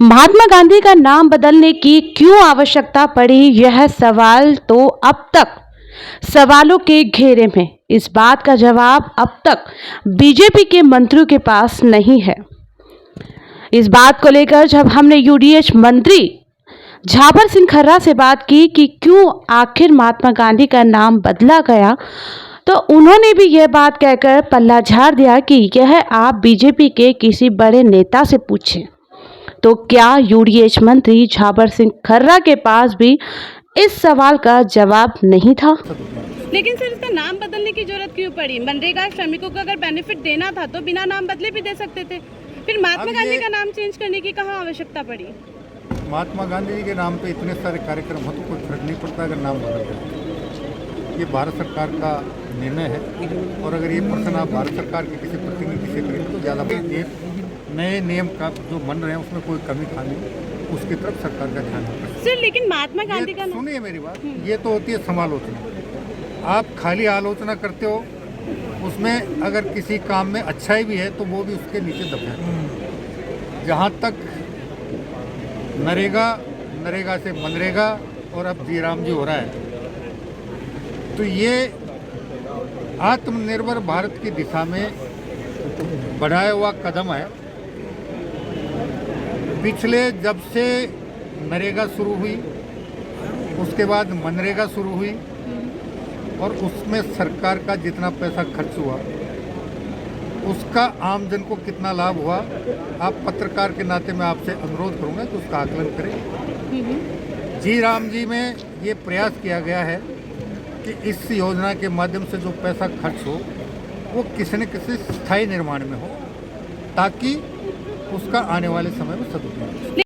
महात्मा गांधी का नाम बदलने की क्यों आवश्यकता पड़ी, यह सवाल तो अब तक सवालों के घेरे में। इस बात का जवाब अब तक बीजेपी के मंत्रियों के पास नहीं है। इस बात को लेकर जब हमने यूडीएच मंत्री झाबर सिंह खर्रा से बात की कि क्यों आखिर महात्मा गांधी का नाम बदला गया, तो उन्होंने भी यह बात कहकर पल्ला झाड़ दिया कि यह आप बीजेपी के किसी बड़े नेता से पूछें। तो क्या यूडीएच मंत्री झाबर सिंह खर्रा के पास भी इस सवाल का जवाब नहीं था? लेकिन सर, इसका नाम बदलने की जरूरत क्यों पड़ी? मनरेगा श्रमिकों को अगर बेनिफिट देना था तो बिना नाम बदले भी दे सकते थे। फिर महात्मा गांधी का नाम चेंज करने की कहाँ आवश्यकता पड़ी? महात्मा गांधी जी के नाम पे इतने सारे कार्यक्रम हो तो कोई फर्क नहीं पड़ता अगर नाम बदल जाए। ये भारत सरकार का निर्णय है और अगर ये प्रश्न आप भारत सरकार के किसी प्रतिनिधि से करें तो ज़्यादा ये नए नियम का जो बन रहे हैं उसमें कोई कमी खामी उसकी तरफ सरकार का ध्यान होता है। सर, लेकिन महात्मा गांधी का सुनिए मेरी बात, ये तो होती है समालोचना। आप खाली आलोचना करते हो, उसमें अगर किसी काम में अच्छाई भी है तो वो भी उसके नीचे दब जाता है। जहाँ तक नरेगा से मनरेगा और अब जी राम जी हो रहा है, तो ये आत्मनिर्भर भारत की दिशा में बढ़ाया हुआ कदम है। पिछले जब से नरेगा शुरू हुई, उसके बाद मनरेगा शुरू हुई और उसमें सरकार का जितना पैसा खर्च हुआ उसका आमजन को कितना लाभ हुआ, आप पत्रकार के नाते मैं आपसे अनुरोध करूंगा कि उसका आकलन करें। जी राम जी में ये प्रयास किया गया है कि इस योजना के माध्यम से जो पैसा खर्च हो वो किसी न किसी स्थायी निर्माण में हो ताकि उसका आने वाले समय में सदुपयोग हो।